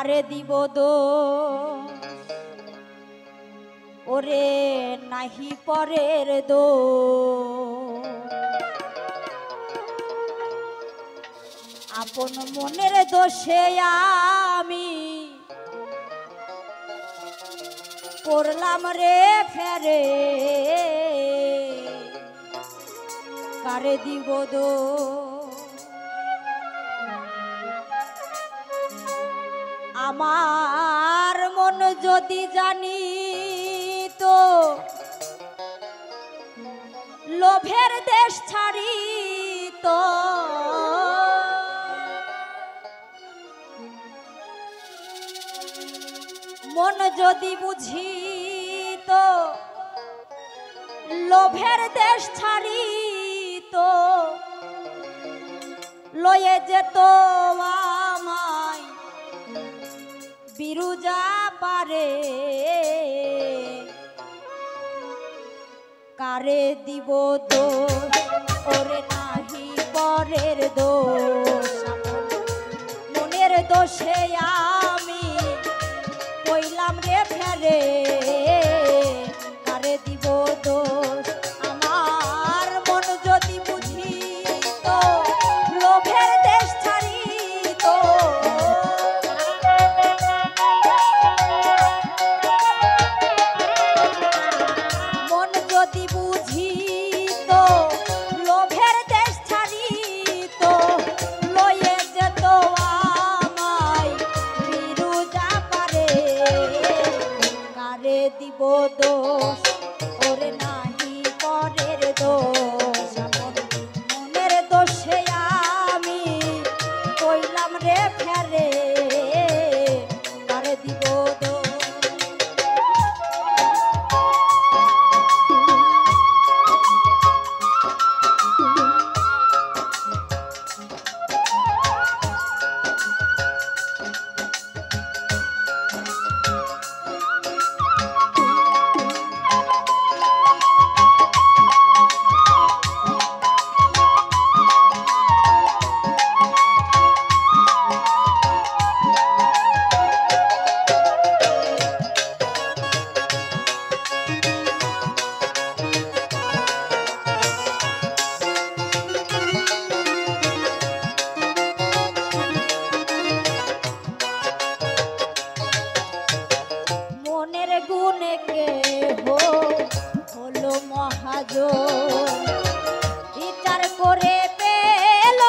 কারে দিব দোষ ওরে নাহি পরের দোষ আপন মনের দোষে আমি করলাম রে ফেরে কারে দিব দোষ আমার মন যদি জানি তো লোভের দেশ ছাড়ি তো মন যদি বুঝি তো লোভের দেশ ছাড়ি তো লয়ে যেত আমায় বিরুজা পারে কারে দিব দোষ ওরে নাহি পরের দোষ মনের দোষে আমি কইলাম রে ফেরে কারে দিব দোষ আমার মন যদি বুঝি তো লোভের দেশ ছাড়ি তো মন যদি বুঝি তো লোভের দেশ ছাড়ি তো লয়ে যেত আমায় বিরুজা পারে কারে দিব দোষ ওরে নাহি পরের দোষ মনের দোষে আমি কইলাম রে ফেরে কারে দিব দোষ মনের গুণে কে হলো মহাজন বিচার করে পেল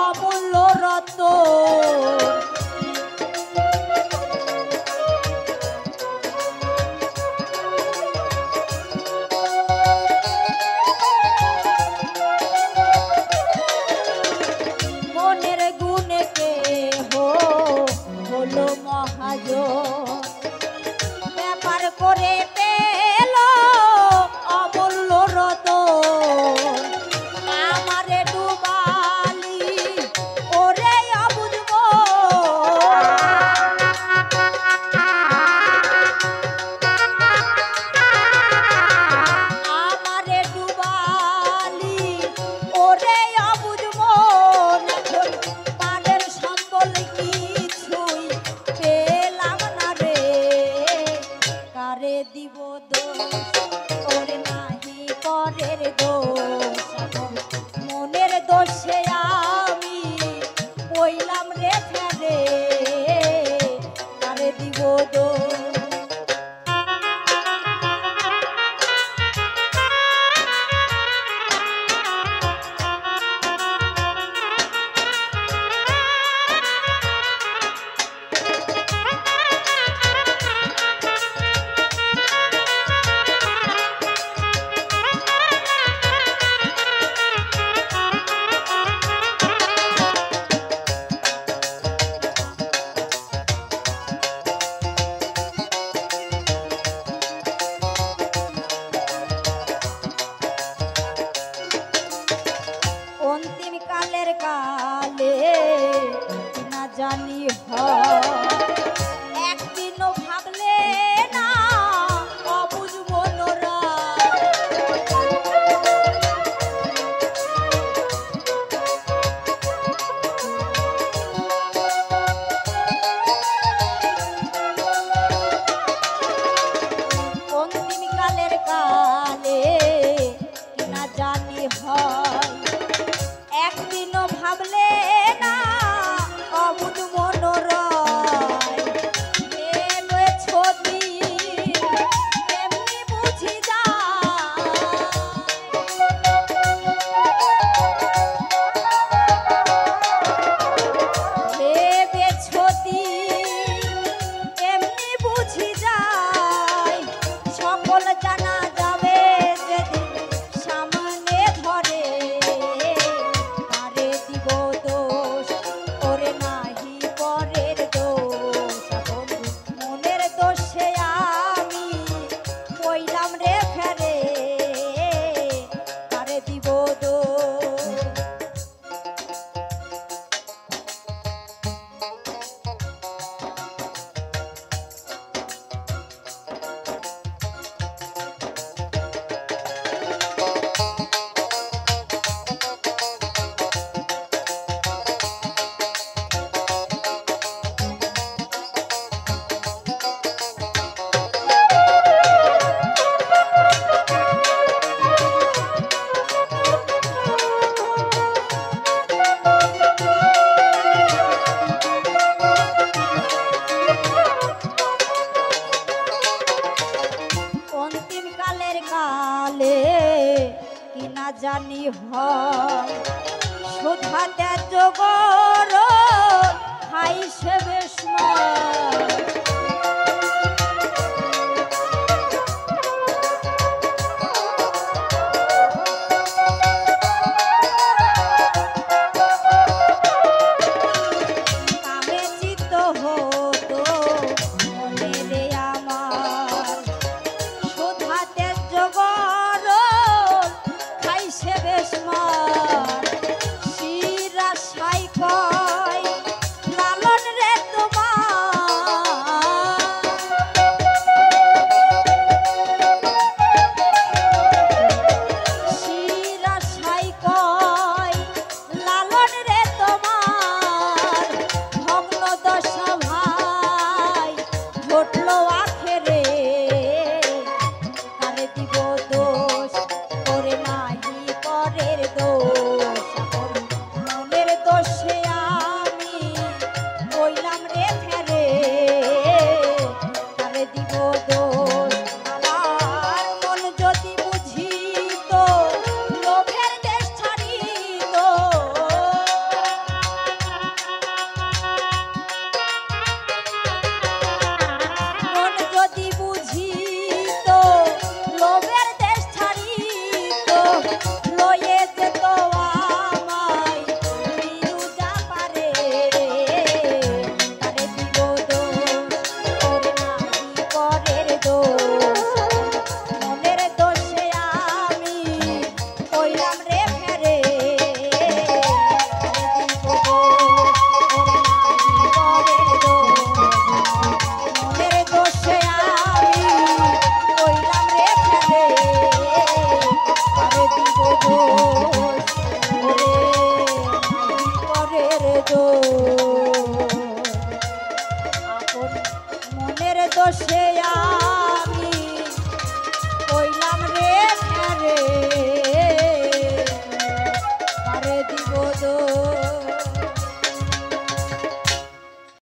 অমূল্য রতন মনের গুণে কে হলো মহাজন ব্যাপার করে পেল অমূল্য কালের কালে না জানি হয় একদিনও ভাবলে না অমুদ মনোরয় ছবি এমনি বুঝি যা ভেবে ছবি এমনি বুঝি যায় সকল জানা যাবে যেদিন সামনে ধরে আরে দিব দোষ ওরে নাহি পরের দোষ মনের দোষে আমি কইলাম রে ফেরে আরে দিব দোষ কালে কি না জানি হয় সুধাতে জগর খাই সে বেশ কামে চিত্ত হতো মনে রে আমার সুধাতে জগর খাইছে বেশ শিরা সাই কয় লালন রে শিরা সাই কয় লালন রে তোমার ভগ্ন দশা ভাই ঘটলো আখেরে কারে দিব দোষ করে নাহি পরের দোষ মনের দোষে আমি কইলাম রে ফেরে কারে দিব দোষ আমার মন যদি বুঝিত লোভের দেশ ছাড়িত মন যদি বুঝিত লোভের দেশ ছাড়িত লয়ে যেত আমায় বিরুজা পারে তারে দিব দোষ ওরে নাহি পরের দোষ মনের দোষে আমি কইলাম রে ফেরে তারে দিব দোষ ওরে নাহি পরের দোষ মনের দোষে আমি কইলাম রে ফেরে আরে দিব দোষ ওরে নাহি পরের দোষ আপন মনের দোষে আমি কইলাম রে ফেরে আরে দিব দোষ